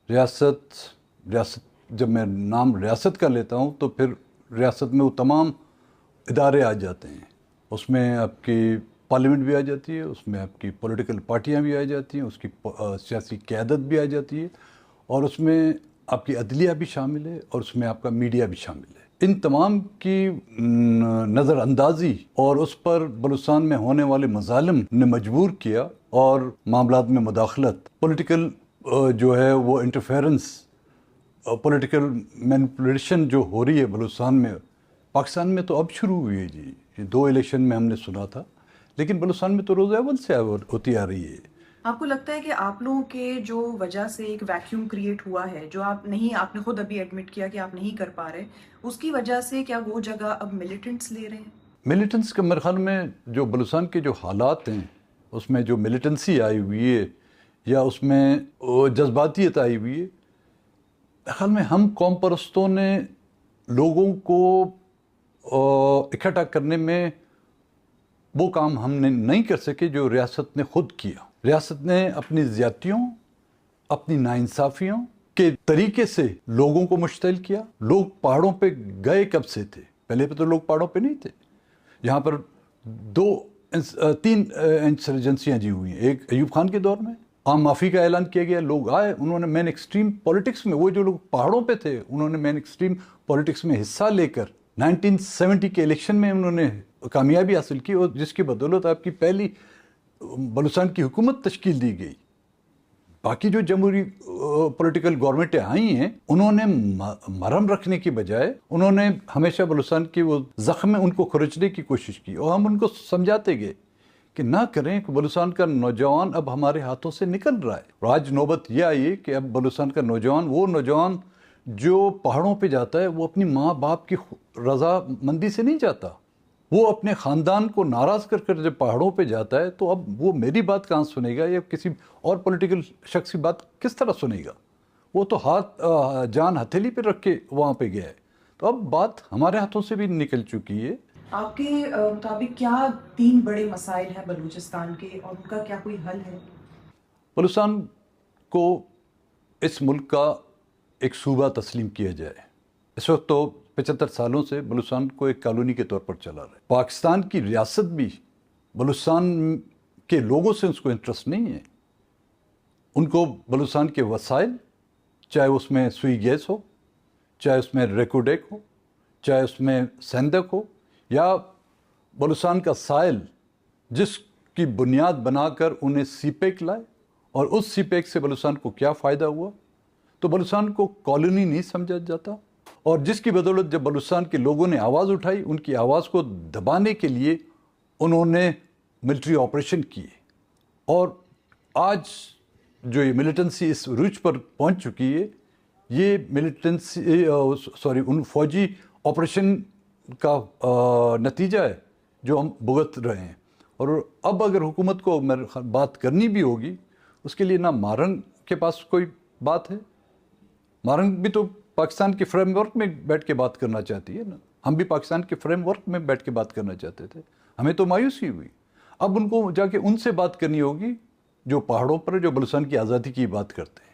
ریاست ریاست جب میں نام ریاست کا لیتا ہوں تو پھر ریاست میں وہ تمام ادارے آ جاتے ہیں. اس میں آپ کی پارلیمنٹ بھی آ جاتی ہے, اس میں آپ کی پولیٹیکل پارٹیاں بھی آ جاتی ہیں, اس کی سیاسی قیادت بھی آ جاتی ہے, اور اس میں آپ کی عدلیہ بھی شامل ہے, اور اس میں آپ کا میڈیا بھی شامل ہے. ان تمام کی نظر اندازی اور اس پر بلوچستان میں ہونے والے مظالم نے مجبور کیا, اور معاملات میں مداخلت, پولیٹیکل جو ہے وہ انٹرفیرنس, پولیٹیکل مینپولیشن جو ہو رہی ہے بلوچستان میں, پاکستان میں تو اب شروع ہوئی ہے جی. یہ 2 الیکشن میں ہم نے سنا تھا, لیکن بلوچستان میں تو روز اول سے ہوتی آ رہی ہے. آپ کو لگتا ہے کہ آپ لوگوں کے جو وجہ سے ایک ویکیوم کریٹ ہوا ہے, جو آپ نے خود ابھی ایڈمٹ کیا کہ آپ نہیں کر پا رہے, اس کی وجہ سے کیا وہ جگہ اب ملیٹنٹس لے رہے ہیں؟ ملیٹنس کے میرے خیال میں جو بلوچستان کے جو حالات ہیں اس میں جو ملیٹنسی آئی ہوئی ہے یا اس میں جذباتیت آئی ہوئی ہے, میرے خیال میں ہم قوم پرستوں نے لوگوں کو اکٹھا کرنے میں وہ کام ہم نے نہیں کر سکے جو ریاست نے خود کیا. ریاست نے اپنی زیادتیوں, اپنی ناانصافیوں کے طریقے سے لوگوں کو مشتعل کیا. لوگ پہاڑوں پہ گئے کب سے تھے؟ پہلے پہ تو لوگ پہاڑوں پہ نہیں تھے. یہاں پر 3 انسرجنسیاں جی ہوئی ہیں. ایک ایوب خان کے دور میں عام معافی کا اعلان کیا گیا, لوگ آئے, انہوں نے مین ایکسٹریم پولیٹکس میں, وہ جو لوگ پہاڑوں پہ تھے انہوں نے مین ایکسٹریم پولیٹکس میں حصہ لے کر 1970 کے الیکشن میں انہوں نے کامیابی حاصل کی, اور جس کی بدولت آپ کی پہلی بلوچستان کی حکومت تشکیل دی گئی. باقی جو جمہوری پولیٹیکل گورنمنٹیں آئی ہیں انہوں نے مرہم رکھنے کی بجائے انہوں نے ہمیشہ بلوچستان کی وہ زخم ان کو کھرچنے کی کوشش کی, اور ہم ان کو سمجھاتے گئے کہ نہ کریں, کہ بلوچستان کا نوجوان اب ہمارے ہاتھوں سے نکل رہا ہے. اور آج نوبت یہ آئی کہ اب بلوچستان کا نوجوان, وہ نوجوان جو پہاڑوں پہ جاتا ہے, وہ اپنی ماں باپ کی رضا مندی سے نہیں جاتا, وہ اپنے خاندان کو ناراض کر کر جب پہاڑوں پہ جاتا ہے تو اب وہ میری بات کہاں سنے گا, یا کسی اور پولیٹیکل شخص کی بات کس طرح سنے گا؟ وہ تو جان ہتھیلی پہ رکھ کے وہاں پہ گیا ہے. تو اب بات ہمارے ہاتھوں سے بھی نکل چکی ہے. آپ کے مطابق کیا 3 بڑے مسائل ہیں بلوچستان کے, اور ان کا کیا کوئی حل ہے؟ بلوچستان کو اس ملک کا ایک صوبہ تسلیم کیا جائے. اس وقت تو 75 سالوں سے بلوچستان کو ایک کالونی کے طور پر چلا رہا ہے. پاکستان کی ریاست بھی بلوچستان کے لوگوں سے اس کو انٹرسٹ نہیں ہے. ان کو بلوچستان کے وسائل, چاہے اس میں سوئی گیس ہو, چاہے اس میں ریکوڈیک ہو, چاہے اس میں سیندک ہو, یا بلوچستان کا سائل جس کی بنیاد بنا کر انہیں سی پیک لائے, اور اس سی پیک سے بلوچستان کو کیا فائدہ ہوا, تو بلوچستان کو کالونی نہیں سمجھا جاتا. اور جس کی بدولت جب بلوچستان کے لوگوں نے آواز اٹھائی, ان کی آواز کو دبانے کے لیے انہوں نے ملٹری آپریشن کیے. اور آج جو یہ ملیٹنسی اس روج پر پہنچ چکی ہے, یہ ملیٹنسی ان فوجی آپریشن کا نتیجہ ہے جو ہم بھگت رہے ہیں. اور اب اگر حکومت کو بات کرنی بھی ہوگی, اس کے لیے نہ مارنگ کے پاس کوئی بات ہے. مارنگ بھی تو پاکستان کے فریم ورک میں بیٹھ کے بات کرنا چاہتی ہے نا. ہم بھی پاکستان کے فریم ورک میں بیٹھ کے بات کرنا چاہتے تھے, ہمیں تو مایوسی ہوئی. اب ان کو جا کے ان سے بات کرنی ہوگی جو پہاڑوں پر, جو بلوچستان کی آزادی کی بات کرتے ہیں.